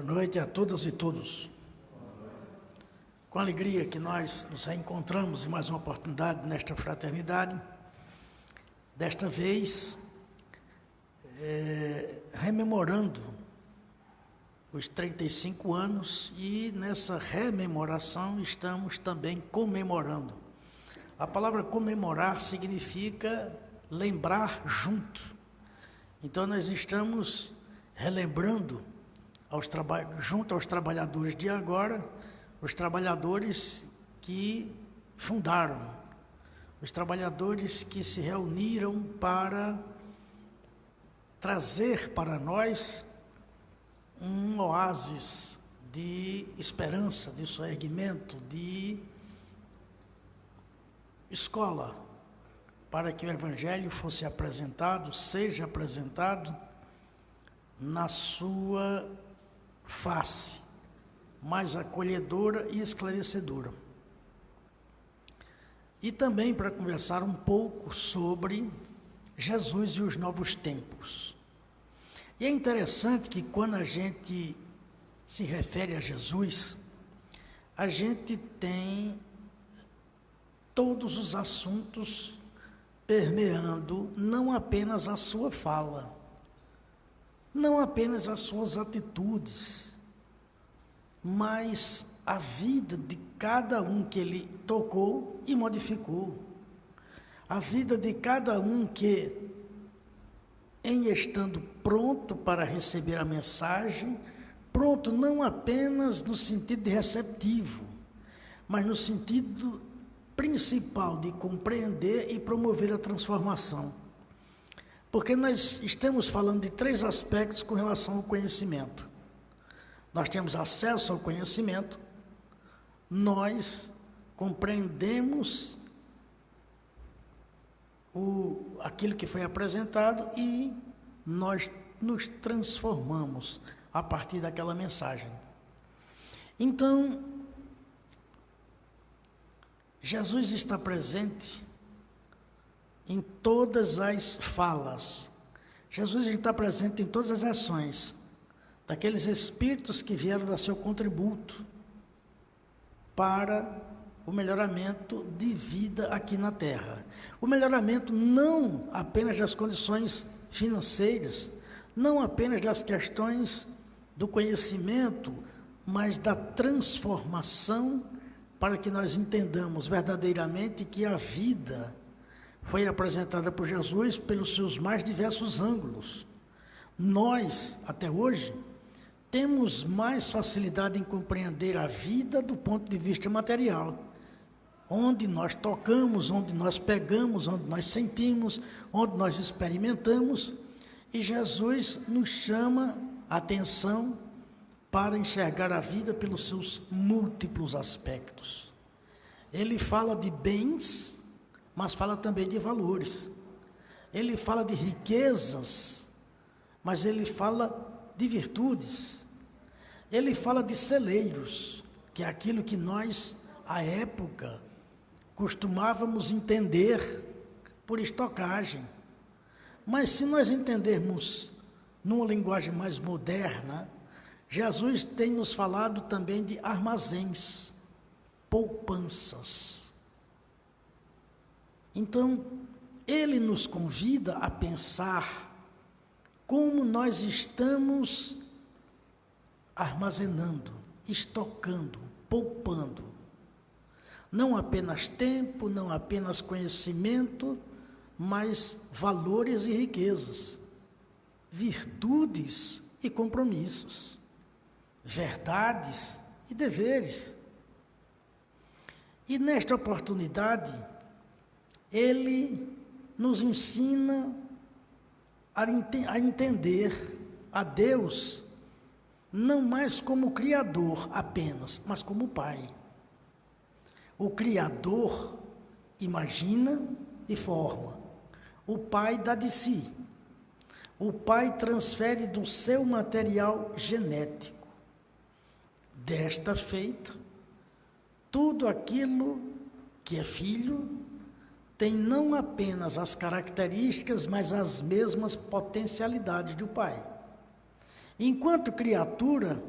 Boa noite a todas e todos. Com alegria que nós nos reencontramos em mais uma oportunidade nesta fraternidade, desta vez rememorando os 35 anos e nessa rememoração estamos também comemorando. A palavra comemorar significa lembrar junto. Então nós estamos relembrando junto aos trabalhadores de agora, os trabalhadores que fundaram, os trabalhadores que se reuniram para trazer para nós um oásis de esperança, de soerguimento, de escola, para que o Evangelho fosse apresentado, seja apresentado na sua face mais acolhedora e esclarecedora. E também para conversar um pouco sobre Jesus e os novos tempos. E é interessante que quando a gente se refere a Jesus, a gente tem todos os assuntos permeando não apenas a sua fala, não apenas as suas atitudes, mas a vida de cada um que ele tocou e modificou. A vida de cada um que, em estando pronto para receber a mensagem, pronto não apenas no sentido de receptivo, mas no sentido principal de compreender e promover a transformação. Porque nós estamos falando de 3 aspectos com relação ao conhecimento. Nós temos acesso ao conhecimento, nós compreendemos aquilo que foi apresentado e nós nos transformamos a partir daquela mensagem. Então, Jesus está presente em todas as falas. Jesus está presente em todas as ações daqueles espíritos que vieram dar seu contributo para o melhoramento de vida aqui na Terra. O melhoramento não apenas das condições financeiras, não apenas das questões do conhecimento, mas da transformação para que nós entendamos verdadeiramente que a vida foi apresentada por Jesus pelos seus mais diversos ângulos. Nós, até hoje, temos mais facilidade em compreender a vida do ponto de vista material, onde nós tocamos, onde nós pegamos, onde nós sentimos, onde nós experimentamos, e Jesus nos chama a atenção para enxergar a vida pelos seus múltiplos aspectos. Ele fala de bens, mas fala também de valores. Ele fala de riquezas, mas ele fala de virtudes. Ele fala de celeiros, que é aquilo que nós, à época, costumávamos entender por estocagem. Mas se nós entendermos numa linguagem mais moderna, Jesus tem nos falado também de armazéns, poupanças. Então, ele nos convida a pensar como nós estamos armazenando, estocando, poupando. Não apenas tempo, não apenas conhecimento, mas valores e riquezas, virtudes e compromissos, verdades e deveres. E nesta oportunidade, ele nos ensina a entender a Deus não mais como Criador apenas, mas como Pai. O Criador imagina e forma. O Pai dá de si. O Pai transfere do seu material genético. Desta feita, tudo aquilo que é filho tem não apenas as características, mas as mesmas potencialidades do Pai. Enquanto criatura,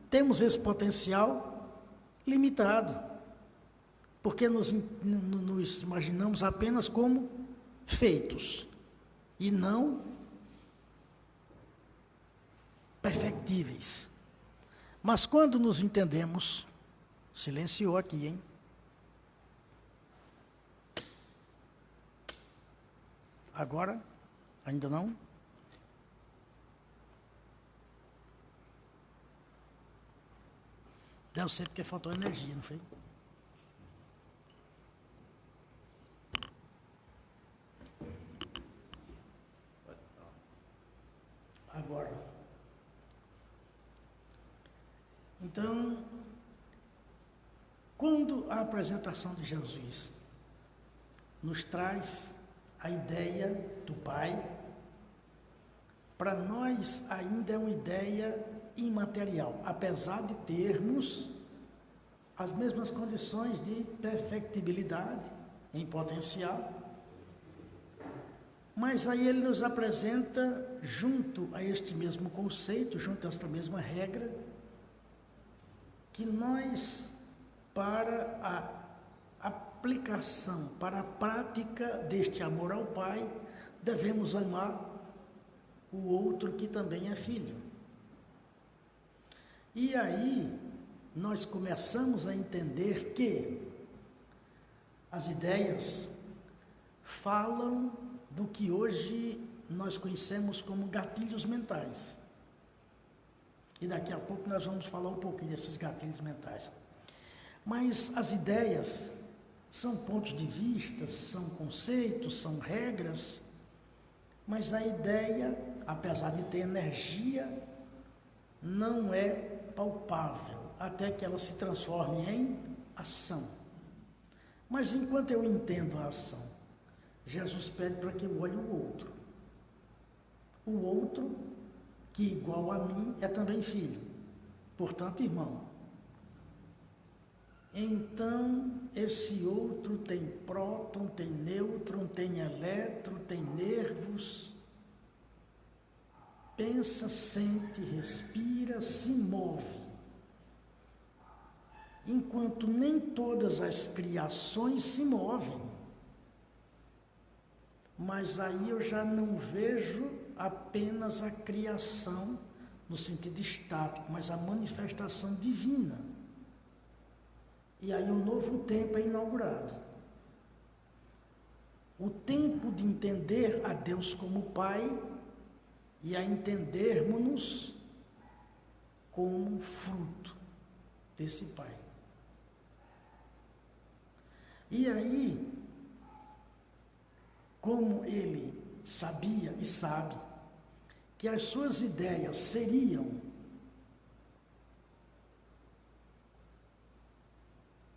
temos esse potencial limitado, porque nos imaginamos apenas como feitos e não perfectíveis. Mas quando nos entendemos, silenciou aqui, hein? Agora? Ainda não? Deve ser porque faltou energia, não foi? Agora. Então, quando a apresentação de Jesus nos traz a ideia do Pai, para nós ainda é uma ideia imaterial, apesar de termos as mesmas condições de perfectibilidade em potencial, mas aí ele nos apresenta, junto a este mesmo conceito, junto a esta mesma regra, que nós, para a aplicação, para a prática deste amor ao Pai, devemos amar o outro que também é filho. E aí, nós começamos a entender que as ideias falam do que hoje nós conhecemos como gatilhos mentais. E daqui a pouco nós vamos falar um pouquinho desses gatilhos mentais. Mas as ideias são pontos de vista, são conceitos, são regras, mas a ideia, apesar de ter energia, não é palpável, até que ela se transforme em ação. Mas enquanto eu entendo a ação, Jesus pede para que eu olhe o outro. O outro, que igual a mim, é também filho, portanto, irmão. Então, esse outro tem próton, tem nêutron, tem elétron, tem nervos, pensa, sente, respira, se move. Enquanto nem todas as criações se movem. Mas aí eu já não vejo apenas a criação no sentido estático, mas a manifestação divina. E aí um novo tempo é inaugurado. O tempo de entender a Deus como Pai e a entendermos-nos como fruto desse Pai. E aí, como ele sabia e sabe que as suas ideias seriam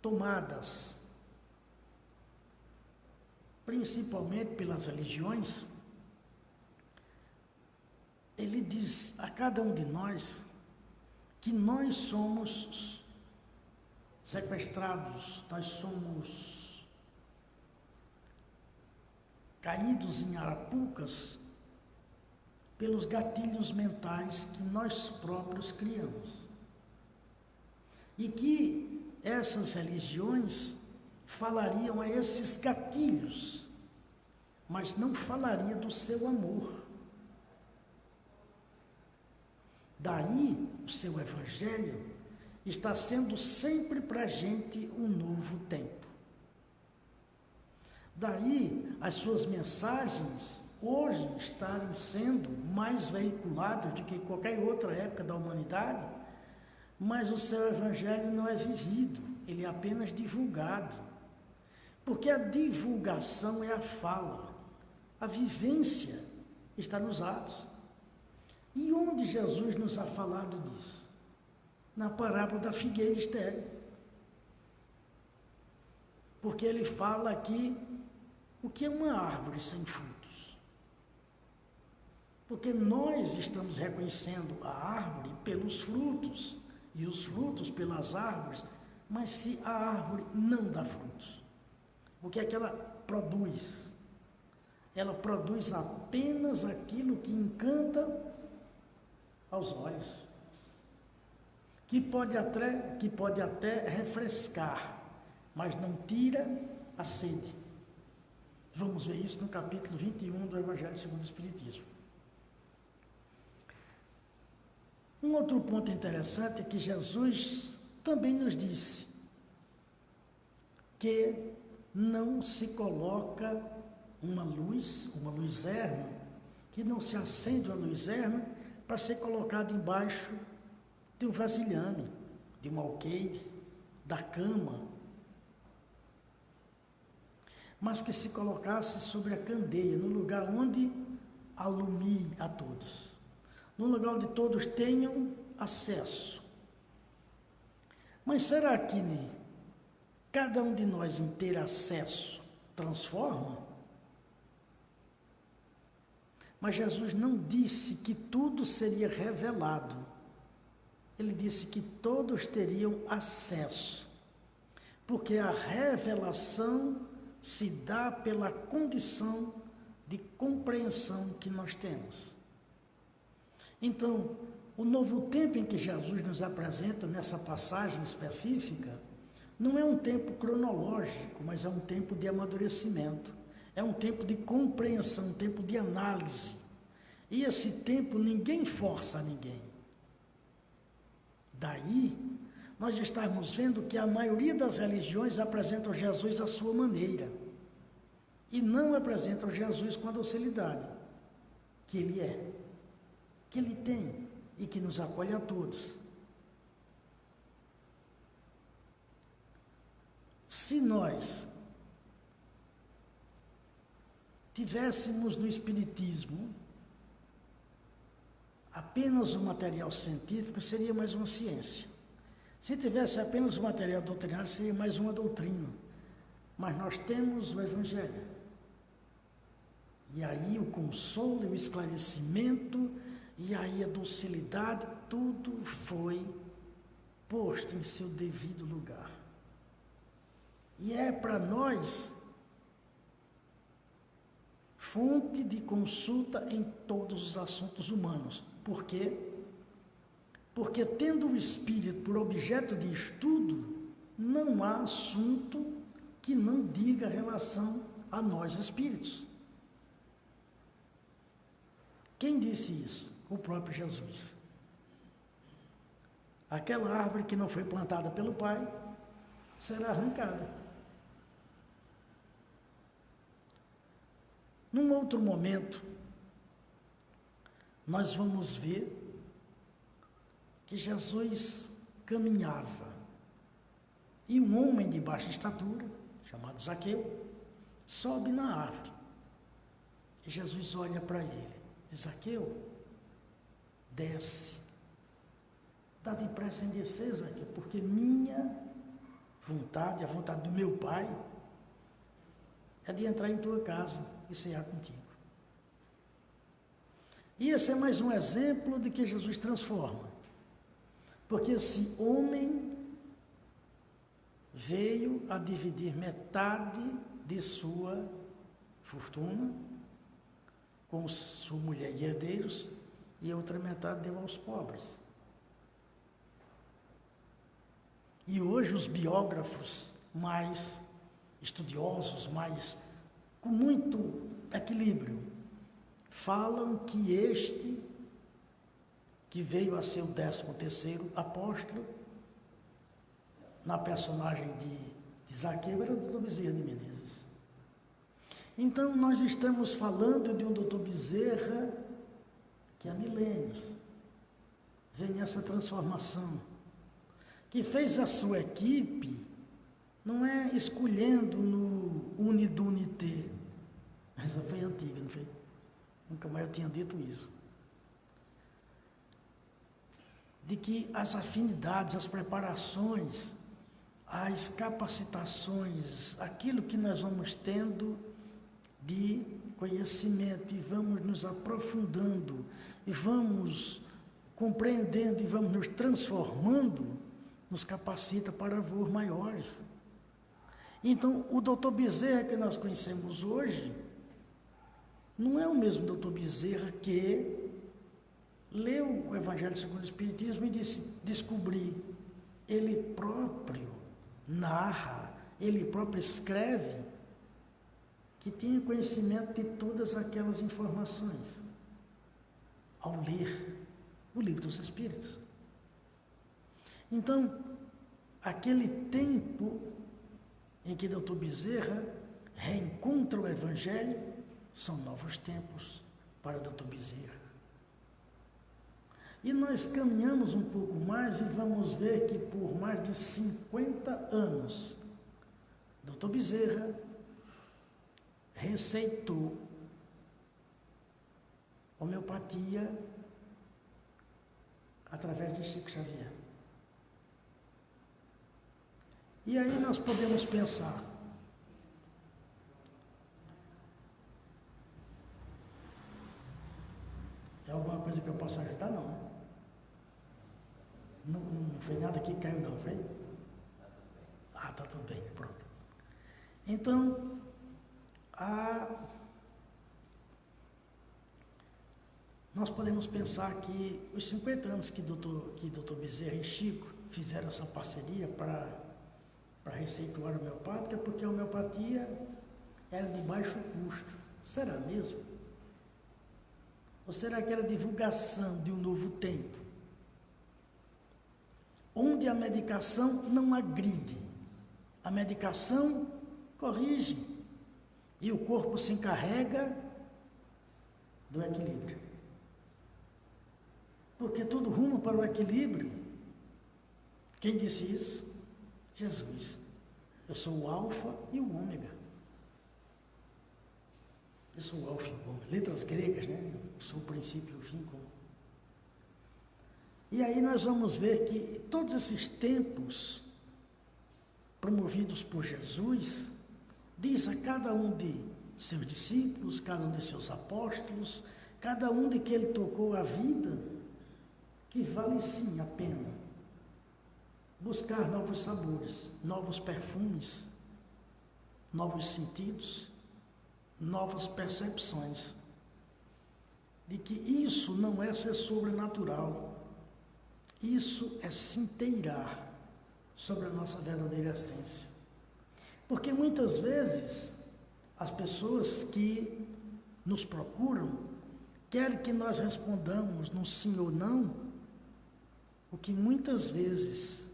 tomadas principalmente pelas religiões, ele diz a cada um de nós que nós somos sequestrados, nós somos caídos em arapucas pelos gatilhos mentais que nós próprios criamos. E que essas religiões falariam a esses gatilhos, mas não falaria do seu amor. Daí, o seu evangelho está sendo sempre para a gente um novo tempo. Daí, as suas mensagens hoje estarem sendo mais veiculadas do que qualquer outra época da humanidade, mas o seu evangelho não é vivido, ele é apenas divulgado. Porque a divulgação é a fala, a vivência está nos atos. E onde Jesus nos ha falado disso? Na parábola da figueira estéril. Porque ele fala aqui o que é uma árvore sem frutos. Porque nós estamos reconhecendo a árvore pelos frutos, e os frutos pelas árvores, mas se a árvore não dá frutos, o que é que ela produz? Ela produz apenas aquilo que encanta aos olhos, que pode até refrescar, mas não tira a sede. Vamos ver isso no capítulo 21 do Evangelho segundo o Espiritismo. Um outro ponto interessante é que Jesus também nos disse que não se coloca uma luz erma, que não se acende uma luz erma para ser colocada embaixo de um vasilhame, de um alqueire, da cama, mas que se colocasse sobre a candeia, no lugar onde alumie a todos, no lugar onde todos tenham acesso. Mas será que cada um de nós em ter acesso transforma? Mas Jesus não disse que tudo seria revelado. Ele disse que todos teriam acesso, porque a revelação se dá pela condição de compreensão que nós temos. Então, o novo tempo em que Jesus nos apresenta nessa passagem específica não é um tempo cronológico, mas é um tempo de amadurecimento, é um tempo de compreensão, um tempo de análise. E esse tempo ninguém força ninguém. Daí, nós estamos vendo que a maioria das religiões apresentam Jesus à sua maneira e não apresentam Jesus com a docilidade que Ele é, que Ele tem e que nos acolhe a todos. Se nós tivéssemos no Espiritismo apenas um material científico, seria mais uma ciência. Se tivesse apenas um material doutrinário, seria mais uma doutrina. Mas nós temos o Evangelho. E aí o consolo, o esclarecimento, e aí a docilidade, tudo foi posto em seu devido lugar. E é para nós fonte de consulta em todos os assuntos humanos. Por quê? Porque tendo o Espírito por objeto de estudo, não há assunto que não diga relação a nós espíritos. Quem disse isso? O próprio Jesus. Aquela árvore que não foi plantada pelo Pai será arrancada. Num outro momento, nós vamos ver que Jesus caminhava e um homem de baixa estatura, chamado Zaqueu, sobe na árvore. E Jesus olha para ele, diz: Zaqueu, desce. Dá depressa em descer, Zaqueu, porque minha vontade, a vontade do meu Pai, é de entrar em tua casa e cear contigo. E esse é mais um exemplo de que Jesus transforma. Porque esse homem veio a dividir metade de sua fortuna com sua mulher e herdeiros, e a outra metade deu aos pobres. E hoje os biógrafos mais estudiosos, com muito equilíbrio, falam que este, que veio a ser o 13º apóstolo, na personagem de Zaqueu, era o doutor Bezerra de Menezes. Então, nós estamos falando de um doutor Bezerra que há milênios vem nessa transformação, que fez a sua equipe, não é escolhendo no unidunité, essa foi antiga, não foi? Nunca mais eu tinha dito isso. De que as afinidades, as preparações, as capacitações, aquilo que nós vamos tendo de conhecimento e vamos nos aprofundando e vamos compreendendo e vamos nos transformando, nos capacita para voos maiores. Então, o doutor Bezerra que nós conhecemos hoje não é o mesmo doutor Bezerra que leu o Evangelho segundo o Espiritismo e descobri, ele próprio narra, ele próprio escreve, que tinha conhecimento de todas aquelas informações, ao ler o Livro dos Espíritos. Então, aquele tempo em que Dr. Bezerra reencontra o Evangelho, são novos tempos para Dr. Bezerra. E nós caminhamos um pouco mais e vamos ver que por mais de 50 anos, Dr. Bezerra receitou homeopatia através de Chico Xavier. E aí nós podemos pensar, é alguma coisa que eu possa ajudar? Não, né? Não foi nada que caiu, não, foi? Ah, tá tudo bem, pronto. Então, nós podemos pensar que os 50 anos que Dr. Bezerra e Chico fizeram essa parceria para receituar a homeopática, porque a homeopatia era de baixo custo. Será mesmo? Ou será que era divulgação de um novo tempo? Onde a medicação não agride, a medicação corrige, e o corpo se encarrega do equilíbrio. Porque tudo rumo para o equilíbrio. Quem disse isso? Jesus. Eu sou o alfa e o ômega. Eu sou o alfa e o ômega. Letras gregas, né? Eu sou o princípio e o fim. E aí nós vamos ver que todos esses tempos promovidos por Jesus, diz a cada um de seus discípulos, cada um de seus apóstolos, cada um de que ele tocou a vida, que vale sim a pena buscar novos sabores, novos perfumes, novos sentidos, novas percepções, de que isso não é ser sobrenatural, isso é se inteirar sobre a nossa verdadeira essência. Porque muitas vezes as pessoas que nos procuram querem que nós respondamos num sim ou não, o que muitas vezes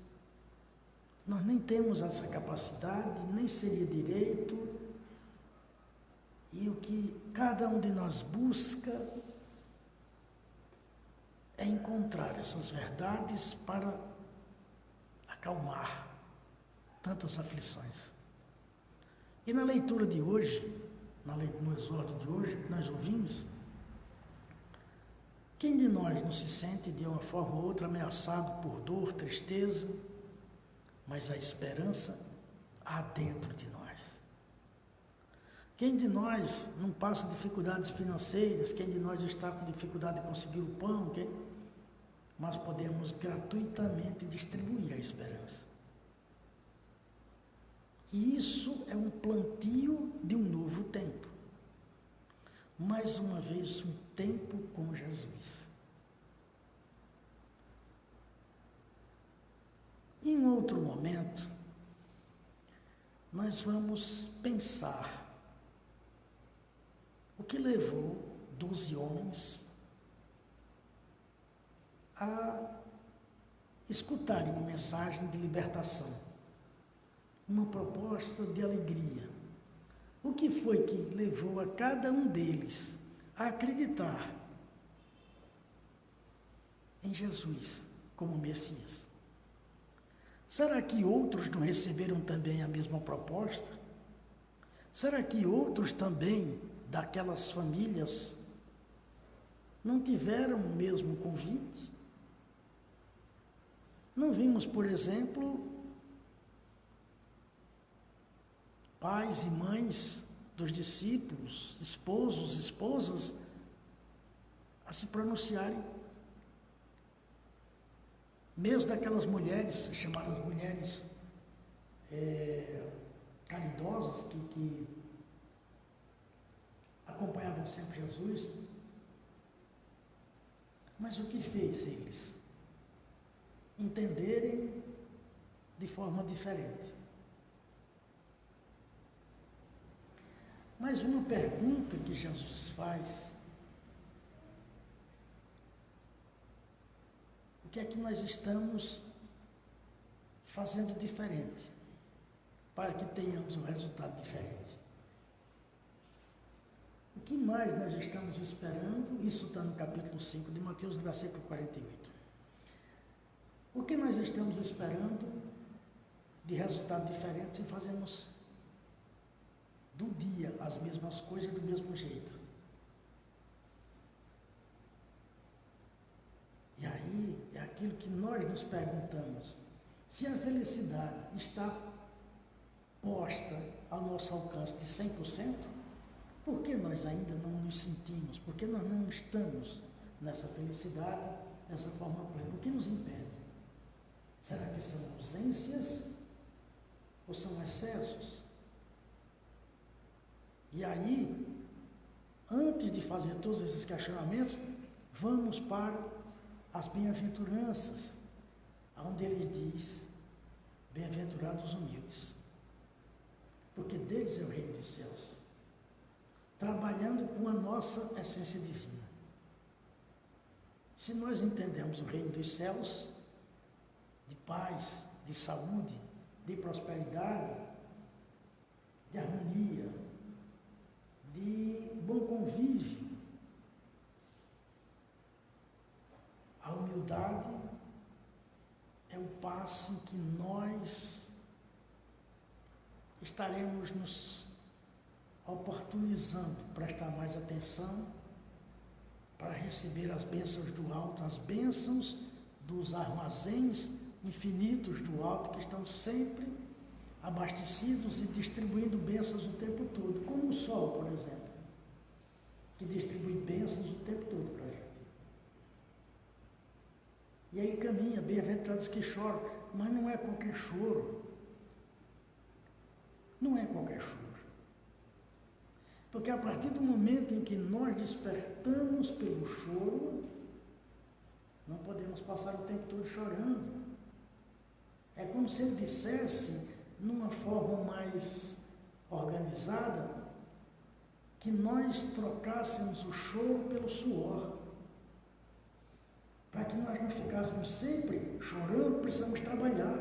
nós nem temos essa capacidade, nem seria direito, e o que cada um de nós busca é encontrar essas verdades para acalmar tantas aflições. E na leitura de hoje, no exórdio de hoje, que nós ouvimos, quem de nós não se sente de uma forma ou outra ameaçado por dor, tristeza, mas a esperança há dentro de nós? Quem de nós não passa dificuldades financeiras? Quem de nós está com dificuldade de conseguir o pão? Mas podemos gratuitamente distribuir a esperança. E isso é um plantio de um novo tempo. Mais uma vez, um tempo com Jesus. Em um outro momento, nós vamos pensar o que levou 12 homens a escutarem uma mensagem de libertação, uma proposta de alegria. O que foi que levou a cada um deles a acreditar em Jesus como Messias? Será que outros não receberam também a mesma proposta? Será que outros também, daquelas famílias, não tiveram o mesmo convite? Não vimos, por exemplo, pais e mães dos discípulos, esposos, esposas, a se pronunciarem. Mesmo daquelas mulheres, chamadas mulheres caridosas, que acompanhavam sempre Jesus, Mas o que fez eles entenderem de forma diferente? Mas uma pergunta que Jesus faz: o que é que nós estamos fazendo diferente para que tenhamos um resultado diferente? O que mais nós estamos esperando? Isso está no capítulo 5 de Mateus, no versículo 48. O que nós estamos esperando de resultado diferente se fazemos do dia as mesmas coisas do mesmo jeito? E aí é aquilo que nós nos perguntamos: se a felicidade está posta ao nosso alcance de 100%, por que nós ainda não nos sentimos? Por que nós não estamos nessa felicidade, dessa forma plena? O que nos impede? Será que são ausências ou são excessos? E aí, antes de fazer todos esses questionamentos, vamos para as bem-aventuranças, onde ele diz: bem-aventurados os humildes, porque deles é o reino dos céus, trabalhando com a nossa essência divina. Se nós entendemos o reino dos céus, de paz, de saúde, de prosperidade, de harmonia, de bom convívio, a humildade é o passo em que nós estaremos nos oportunizando para prestar mais atenção, para receber as bênçãos do alto, as bênçãos dos armazéns infinitos do alto, que estão sempre abastecidos e distribuindo bênçãos o tempo todo, como o sol, por exemplo, que distribui bênçãos o tempo todo para a gente. E aí caminha, bem-aventurados que choram, mas não é qualquer choro. Não é qualquer choro. Porque a partir do momento em que nós despertamos pelo choro, não podemos passar o tempo todo chorando. É como se ele dissesse, numa forma mais organizada, que nós trocássemos o choro pelo suor. Para que nós não ficássemos sempre chorando, precisamos trabalhar.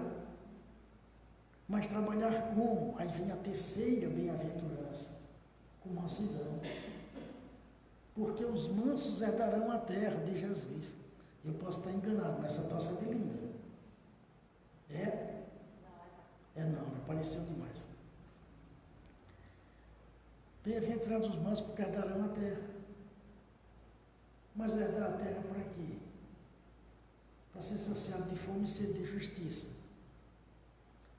Mas trabalhar como? Aí vem a terceira bem-aventurança: com mansidão. Porque os mansos herdarão a terra, de Jesus. Eu posso estar enganado, mas essa tosse é de linda. É? É não, me pareceu demais. Bem-aventurados os mansos, porque herdarão a terra. Mas herdar a terra para quê? Para ser saciado de fome e sede de justiça.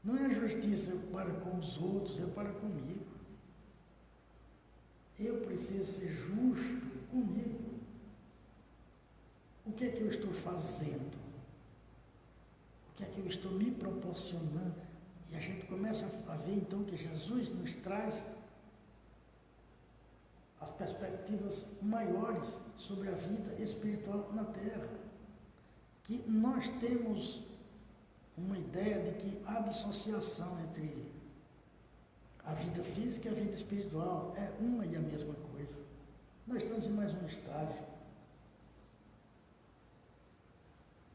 Não é justiça para com os outros, é para comigo. Eu preciso ser justo comigo. O que é que eu estou fazendo? O que é que eu estou me proporcionando? E a gente começa a ver então que Jesus nos traz as perspectivas maiores sobre a vida espiritual na Terra. Que nós temos uma ideia de que há dissociação entre a vida física e a vida espiritual. É uma e a mesma coisa. Nós estamos em mais um estágio.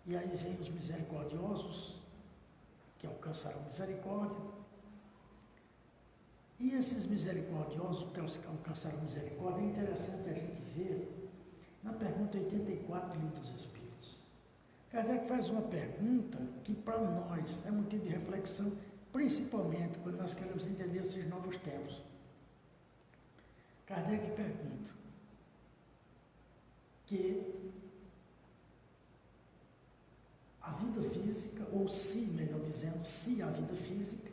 E aí vem os misericordiosos, que alcançarão misericórdia. E esses misericordiosos, que alcançaram misericórdia, é interessante a gente ver na pergunta 84 do Livro dos Espíritos. Kardec faz uma pergunta que para nós é motivo de reflexão, principalmente quando nós queremos entender esses novos tempos. Kardec pergunta que a vida física, ou se, melhor dizendo, se a vida física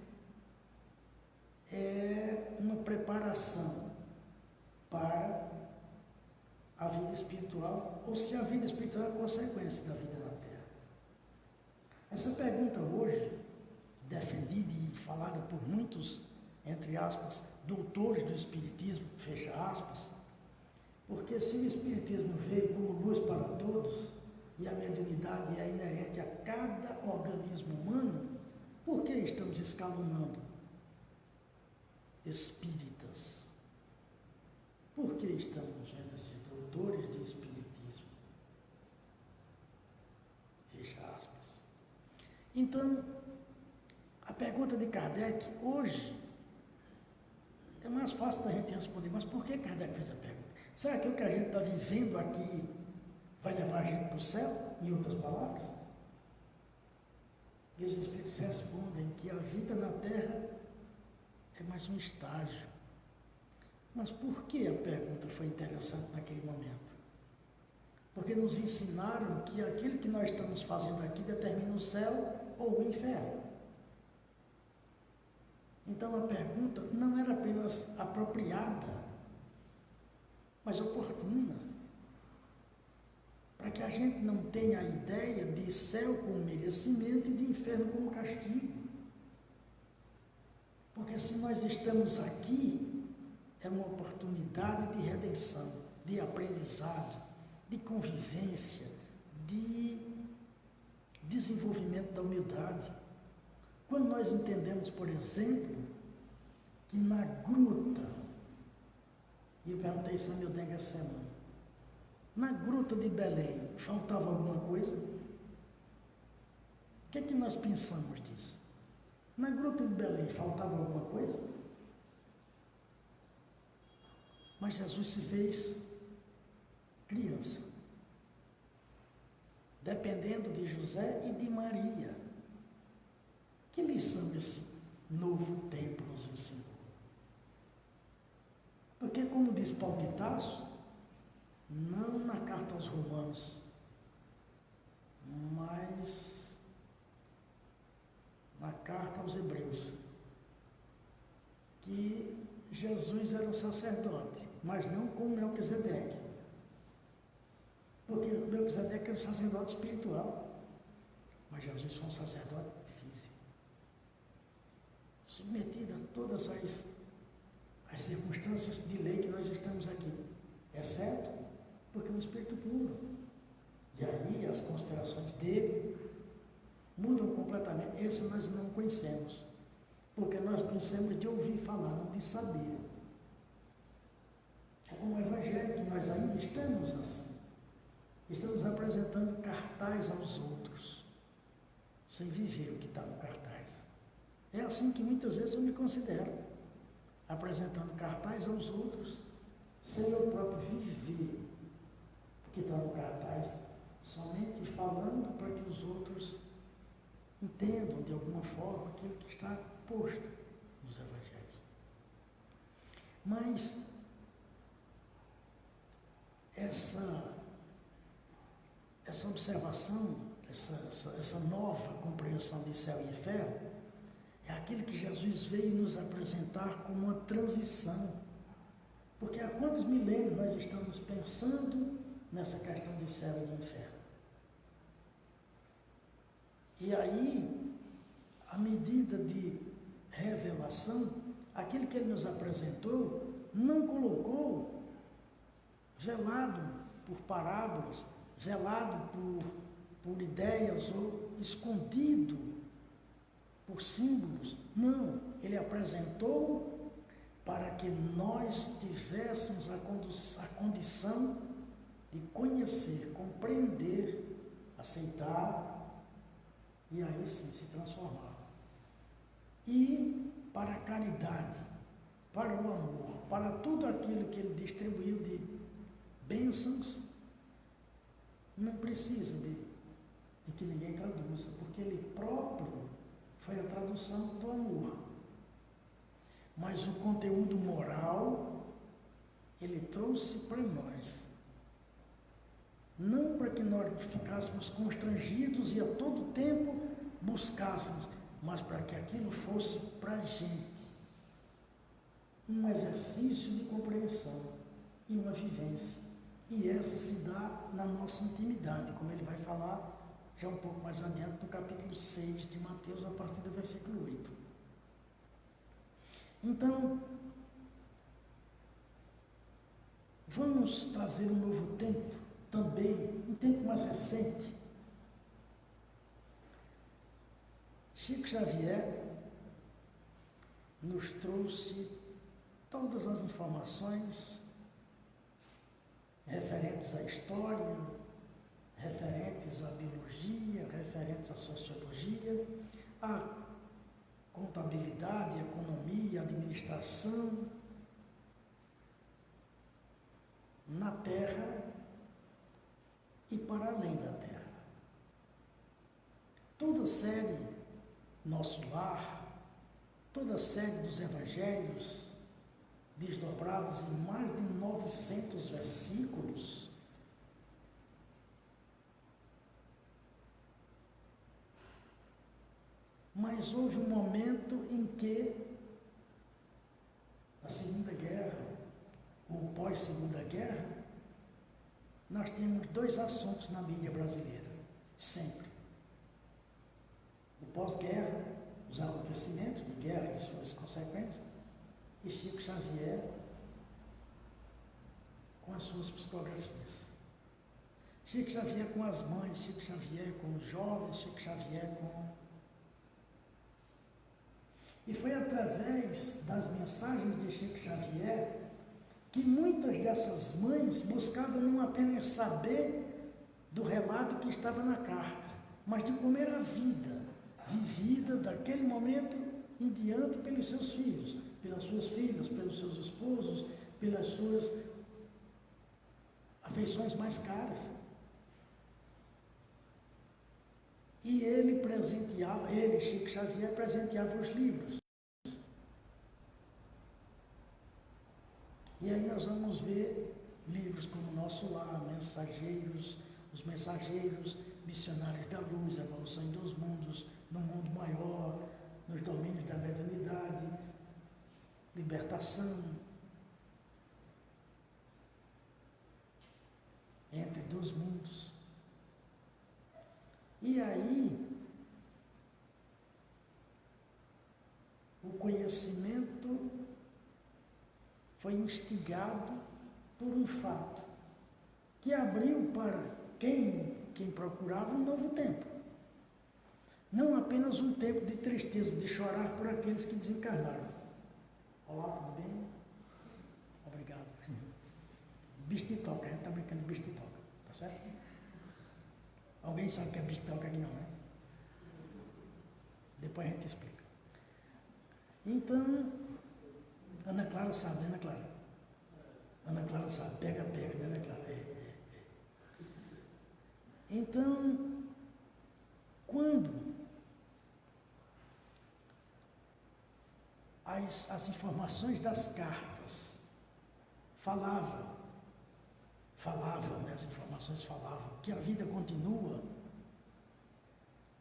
é uma preparação para a vida espiritual, ou se a vida espiritual é consequência da vida na Terra. Essa pergunta hoje, defendida e falada por muitos, entre aspas, doutores do Espiritismo, fecha aspas, porque se o Espiritismo veio como luz para todos, e a mediunidade é inerente a cada organismo humano, por que estamos escalonando espíritas? Por que estamos vendo esses doutores de espiritismo? Fecha aspas. Então, a pergunta de Kardec hoje é mais fácil da gente responder, mas por que Kardec fez a pergunta? Será que o que a gente está vivendo aqui vai levar a gente para o céu, em outras palavras? E os Espíritos respondem que a vida na Terra é mais um estágio. Mas por que a pergunta foi interessante naquele momento? Porque nos ensinaram que aquilo que nós estamos fazendo aqui determina o céu ou o inferno. Então a pergunta não era apenas apropriada, mas oportuna, para que a gente não tenha a ideia de céu como merecimento e de inferno como castigo. Porque se nós estamos aqui, é uma oportunidade de redenção, de aprendizado, de convivência, de desenvolvimento da humildade. Quando nós entendemos, por exemplo, que na gruta, e eu perguntei isso a meu dengue essa semana, na gruta de Belém, faltava alguma coisa? O que é que nós pensamos disso? Na gruta de Belém, faltava alguma coisa? Mas Jesus se fez criança, dependendo de José e de Maria. Que lição esse novo tempo nos ensinou? Porque, como diz Paulo de Tarso, não na carta aos Romanos, mas na carta aos Hebreus, que Jesus era um sacerdote, mas não como Melquisedeque. Porque Melquisedeque era um sacerdote espiritual, mas Jesus foi um sacerdote físico, submetido a todas as circunstâncias de lei que nós estamos aqui, exceto porque é um espírito puro. E aí as considerações dele mudam completamente. Esse nós não conhecemos, porque nós conhecemos de ouvir falar, não de saber. É como o Evangelho, que nós ainda estamos assim. Estamos apresentando cartaz aos outros, sem viver o que está no cartaz. É assim que muitas vezes eu me considero, apresentando cartaz aos outros, sem eu próprio viver o que está no cartaz, somente falando para que os outros entendam de alguma forma aquilo que está posto nos Evangelhos. Mas essa observação, essa nova compreensão de céu e inferno, é aquilo que Jesus veio nos apresentar como uma transição. Porque há quantos milênios nós estamos pensando nessa questão de céu e de inferno? E aí, à medida de revelação, aquilo que ele nos apresentou não colocou velado por parábolas, velado por ideias ou escondido por símbolos. Não, ele apresentou para que nós tivéssemos a condição de conhecer, compreender, aceitar e aí sim se transformar. E para a caridade, para o amor, para tudo aquilo que ele distribuiu de bênçãos, não precisa de que ninguém traduza, porque ele próprio foi a tradução do amor. Mas o conteúdo moral, ele trouxe para nós. Não para que nós ficássemos constrangidos e a todo tempo buscássemos, mas para que aquilo fosse para a gente um exercício de compreensão e uma vivência. E essa se dá na nossa intimidade, como ele vai falar já um pouco mais adiante no capítulo 6 de Mateus, a partir do versículo 8. Então, vamos trazer um novo tempo também, um tempo mais recente, Chico Xavier nos trouxe todas as informações referentes à história, referentes à biologia, referentes à sociologia, à contabilidade, economia, administração, na Terra e para além da Terra. Toda a série Nosso Lar, toda a série dos Evangelhos, desdobrados em mais de 900 versículos, mas houve um momento em que, na Segunda Guerra, ou pós-Segunda Guerra, nós temos dois assuntos na mídia brasileira, sempre. O pós-guerra, os acontecimentos de guerra e suas consequências, e Chico Xavier com as suas psicografias. Chico Xavier com as mães, Chico Xavier com os jovens, Chico Xavier com... E foi através das mensagens de Chico Xavier que muitas dessas mães buscavam não apenas saber do relato que estava na carta, mas de como era a vida vivida daquele momento em diante pelos seus filhos, pelas suas filhas, pelos seus esposos, pelas suas afeições mais caras. E ele, Chico Xavier, presenteava os livros. E aí nós vamos ver livros como Nosso Lar, Mensageiros, Os Mensageiros, Missionários da Luz, Evolução dos Mundos, No Mundo Maior, Nos Domínios da Mediunidade, Libertação, Entre Dois Mundos. E aí, o conhecimento foi instigado por um fato que abriu para quem procurava um novo tempo. Não apenas um tempo de tristeza, de chorar por aqueles que desencarnaram. Olá, tudo bem? Obrigado. Bicho de toca, a gente está brincando de bicho de toca, tá certo? Alguém sabe o que é bicho de toca aqui não, né? Depois a gente explica. Então, Ana Clara sabe, né, Ana Clara? Ana Clara sabe, pega, né, Ana Clara? Então, quando as informações das cartas falavam, né, as informações falavam que a vida continua,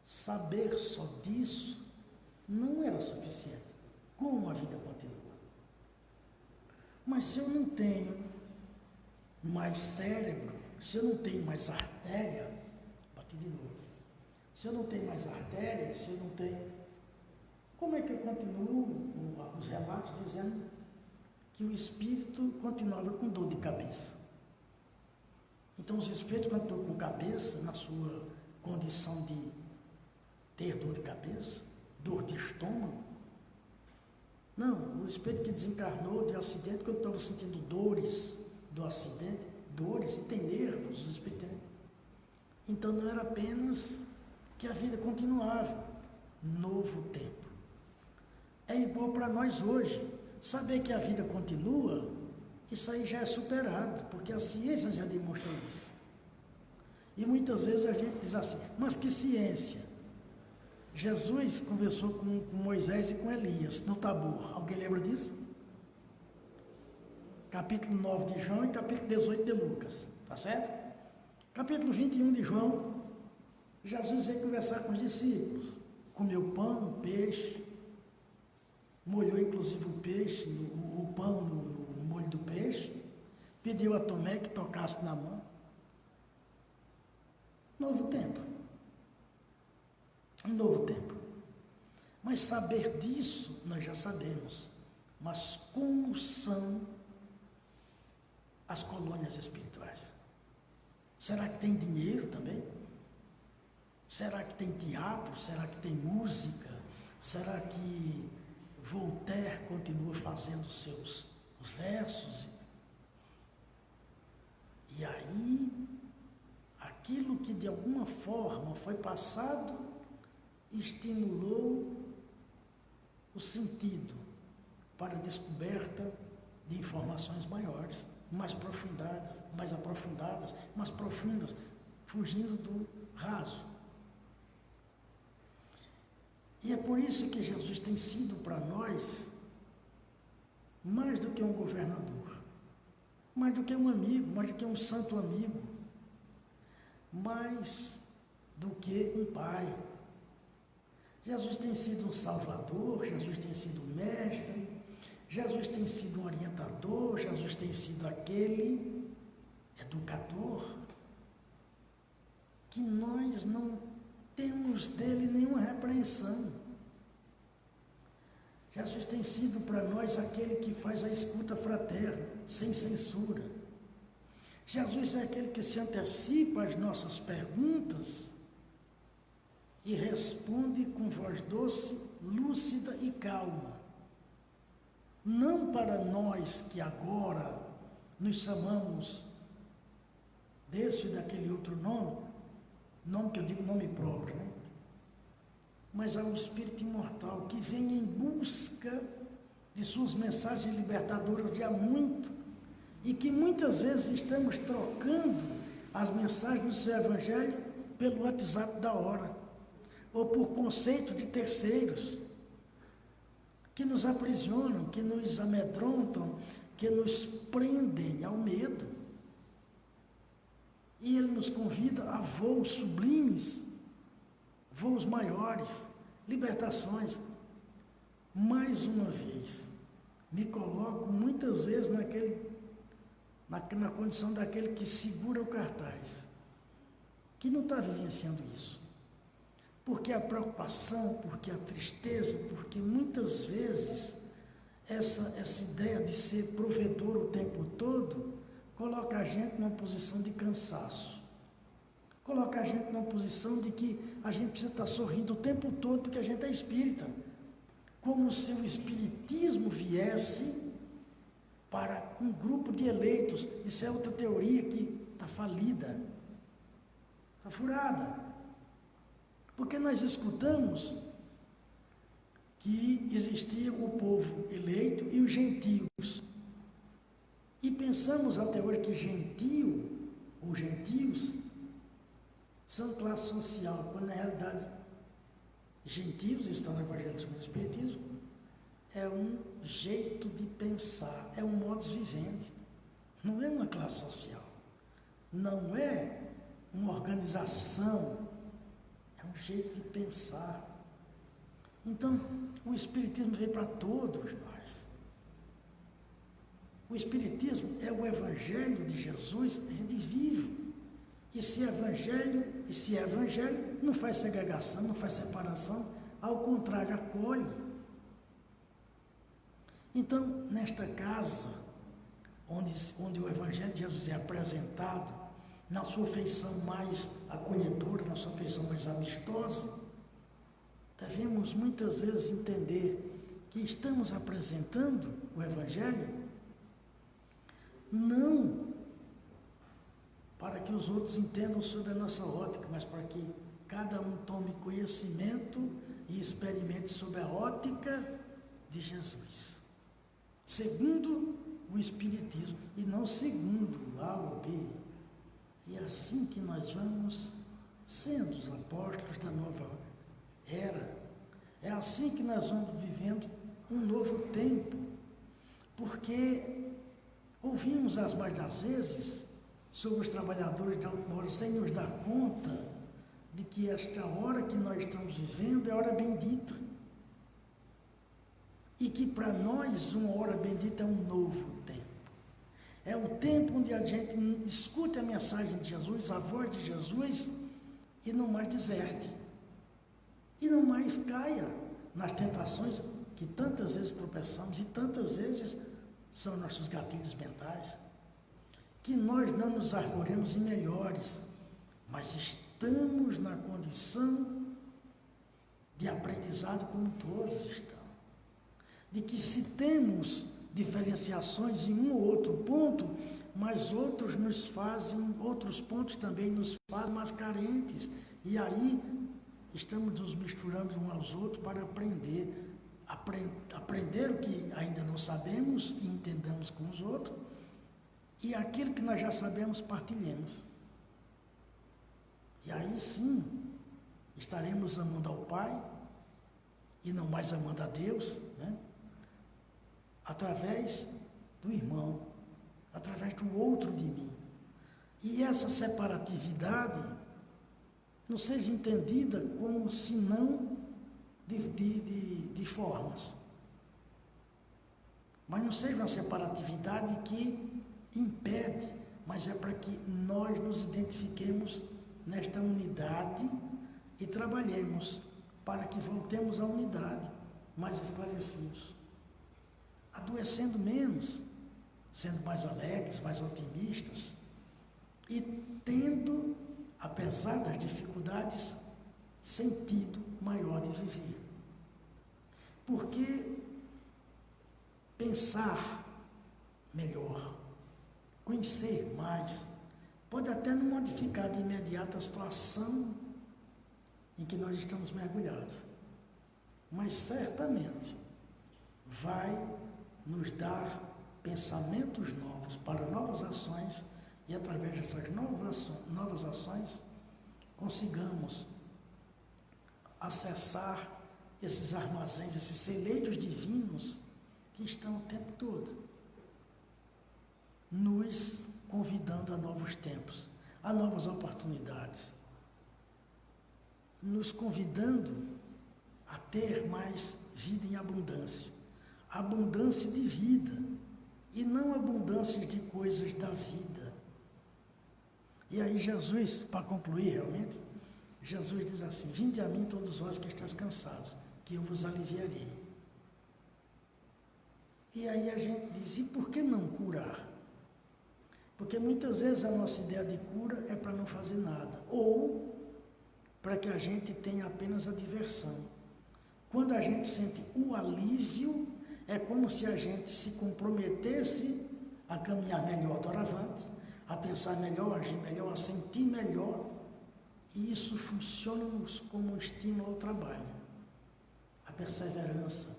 saber só disso não era suficiente. Como a vida continua? Mas se eu não tenho mais cérebro, se eu não tenho mais artéria, bati de novo. Se eu não tenho mais artéria, se eu não tenho... Como é que eu continuo os relatos dizendo que o espírito continuava com dor de cabeça? Então os espíritos continuam com cabeça na sua condição de ter dor de cabeça, dor de estômago. Não, o espírito que desencarnou de acidente, quando estava sentindo dores do acidente, dores, e tem nervos, os espíritos têm. Então não era apenas que a vida continuava, novo tempo. É igual para nós hoje, saber que a vida continua, isso aí já é superado, porque a ciência já demonstrou isso. E muitas vezes a gente diz assim, mas que ciência? Jesus conversou com Moisés e com Elias no Tabor. Alguém lembra disso? Capítulo 9 de João e capítulo 18 de Lucas. Tá certo? Capítulo 21 de João, Jesus veio conversar com os discípulos. Comeu pão, peixe, molhou inclusive o peixe, o pão no molho do peixe, pediu a Tomé que tocasse na mão. Novo tempo. Um novo tempo. Mas saber disso, nós já sabemos. Mas como são as colônias espirituais? Será que tem dinheiro também? Será que tem teatro? Será que tem música? Será que Voltaire continua fazendo seus versos? E aí, aquilo que de alguma forma foi passado, estimulou o sentido para a descoberta de informações maiores, mais aprofundadas, mais profundas, fugindo do raso. E é por isso que Jesus tem sido para nós mais do que um governador, mais do que um amigo, mais do que um santo amigo, mais do que um pai. Jesus tem sido um salvador, Jesus tem sido um mestre, Jesus tem sido um orientador, Jesus tem sido aquele educador que nós não temos dele nenhuma repreensão. Jesus tem sido para nós aquele que faz a escuta fraterna, sem censura. Jesus é aquele que se antecipa às nossas perguntas e responde com voz doce, lúcida e calma. Não para nós que agora nos chamamos desse e daquele outro nome que eu digo nome próprio, né? Mas ao Espírito imortal que vem em busca de suas mensagens libertadoras de há muito, e que muitas vezes estamos trocando as mensagens do seu Evangelho pelo WhatsApp da hora, ou por conceito de terceiros, que nos aprisionam, que nos amedrontam, que nos prendem ao medo. E ele nos convida a voos sublimes, voos maiores, libertações. Mais uma vez, me coloco muitas vezes na condição daquele que segura o cartaz, que não está vivenciando isso. Porque a preocupação, porque a tristeza, porque muitas vezes essa ideia de ser provedor o tempo todo coloca a gente numa posição de cansaço. Coloca a gente numa posição de que a gente precisa estar sorrindo o tempo todo porque a gente é espírita. Como se o espiritismo viesse para um grupo de eleitos. Isso é outra teoria que está falida, está furada. Porque nós escutamos que existia o povo eleito e os gentios. E pensamos até hoje que gentio, ou gentios, são classe social, quando na realidade gentios, estão no Evangelho segundo o Espiritismo, é um jeito de pensar, é um modus vivendi, não é uma classe social, não é uma organização, é um jeito de pensar. Então, o Espiritismo veio para todos nós. O Espiritismo é o Evangelho de Jesus, a gente vive. E se é Evangelho, não faz segregação, não faz separação, ao contrário, acolhe. Então, nesta casa, onde o Evangelho de Jesus é apresentado, na sua feição mais acolhedora, na sua feição mais amistosa, devemos muitas vezes entender que estamos apresentando o Evangelho não para que os outros entendam sobre a nossa ótica, mas para que cada um tome conhecimento e experimente sobre a ótica de Jesus, segundo o Espiritismo, e não segundo A ou B. E é assim que nós vamos sendo os apóstolos da nova era. É assim que nós vamos vivendo um novo tempo, porque ouvimos as mais das vezes sobre os trabalhadores da última hora sem nos dar conta de que esta hora que nós estamos vivendo é hora bendita. E que para nós uma hora bendita é um novo tempo. É o tempo onde a gente escuta a mensagem de Jesus, a voz de Jesus, e não mais deserte. E não mais caia nas tentações que tantas vezes tropeçamos e tantas vezes são nossos gatilhos mentais. que nós não nos arvoremos em melhores, mas estamos na condição de aprendizado como todos estão. De que se temos diferenciações em um ou outro ponto, mas outros pontos também nos fazem mais carentes. E aí estamos nos misturando uns aos outros para aprender o que ainda não sabemos e entendamos com os outros, e aquilo que nós já sabemos, partilhemos. E aí sim, estaremos amando ao Pai, e não mais amando a Deus, né? Através do irmão, através do outro de mim. E essa separatividade não seja entendida como sinão de formas. Mas não seja uma separatividade que impede, mas é para que nós nos identifiquemos nesta unidade e trabalhemos para que voltemos à unidade, mais esclarecidos, adoecendo menos, sendo mais alegres, mais otimistas e tendo, apesar das dificuldades, sentido maior de viver. Porque pensar melhor, conhecer mais, pode até não modificar de imediato a situação em que nós estamos mergulhados, mas certamente vai nos dar pensamentos novos para novas ações, e através dessas novas ações consigamos acessar esses armazéns, esses celeiros divinos que estão o tempo todo nos convidando a novos tempos, a novas oportunidades, nos convidando a ter mais vida em abundância, abundância de vida, e não abundância de coisas da vida. E aí Jesus, para concluir realmente, Jesus diz assim: vinde a mim todos vós que estáis cansados, que eu vos aliviarei. E aí a gente diz, e por que não curar? Porque muitas vezes a nossa ideia de cura é para não fazer nada, ou para que a gente tenha apenas a diversão. Quando a gente sente o alívio, é como se a gente se comprometesse a caminhar melhor doravante, a pensar melhor, a agir melhor, a sentir melhor, e isso funciona como um estímulo ao trabalho, a perseverança,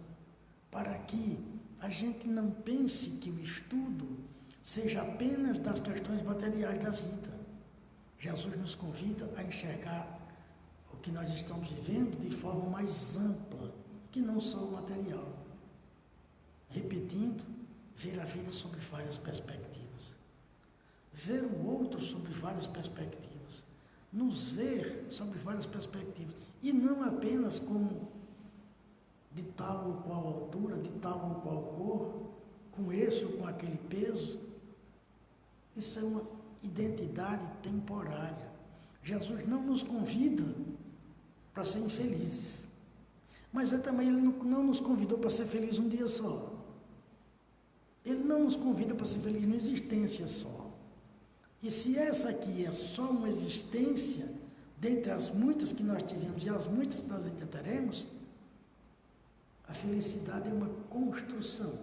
para que a gente não pense que o estudo seja apenas das questões materiais da vida. Jesus nos convida a enxergar o que nós estamos vivendo de forma mais ampla, que não só o material. Repetindo, ver a vida sob várias perspectivas. Ver o outro sob várias perspectivas. Nos ver sob várias perspectivas. E não apenas como de tal ou qual altura, de tal ou qual cor, com esse ou com aquele peso. Isso é uma identidade temporária. Jesus não nos convida para ser infelizes. Mas também Ele não nos convidou para ser feliz um dia só. Ele não nos convida para ser feliz numa existência só. E se essa aqui é só uma existência, dentre as muitas que nós tivemos e as muitas que nós ainda teremos, a felicidade é uma construção.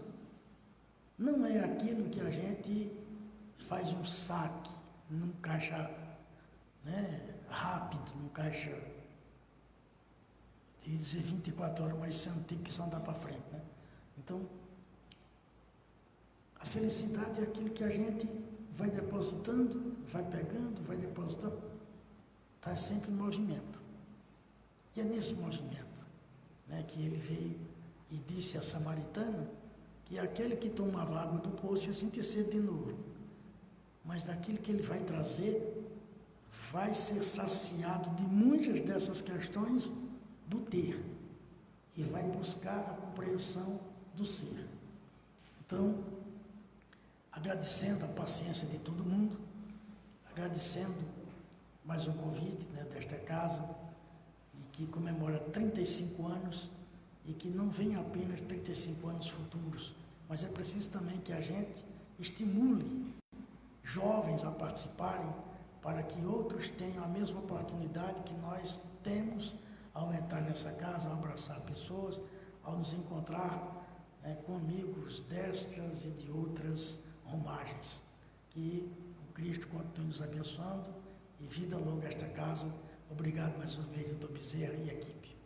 Não é aquilo que a gente faz um saque num caixa, né, rápido, num caixa de dizer 24 horas, mas isso é antigo que só andar para frente, né? Então, a felicidade é aquilo que a gente vai depositando, vai pegando, vai depositando, está sempre em movimento. E é nesse movimento, né, que ele veio e disse à samaritana que aquele que tomava água do poço ia sentir sede de novo. Mas daquilo que ele vai trazer, vai ser saciado de muitas dessas questões do ter. E vai buscar a compreensão do ser. Então, agradecendo a paciência de todo mundo, agradecendo mais um convite, né, desta casa, e que comemora 35 anos, e que não vem apenas 35 anos futuros, mas é preciso também que a gente estimule jovens a participarem, para que outros tenham a mesma oportunidade que nós temos ao entrar nessa casa, ao abraçar pessoas, ao nos encontrar com amigos destas e de outras romagens. Que o Cristo continue nos abençoando e vida longa a esta casa. Obrigado mais uma vez, doutor Bezerra e equipe.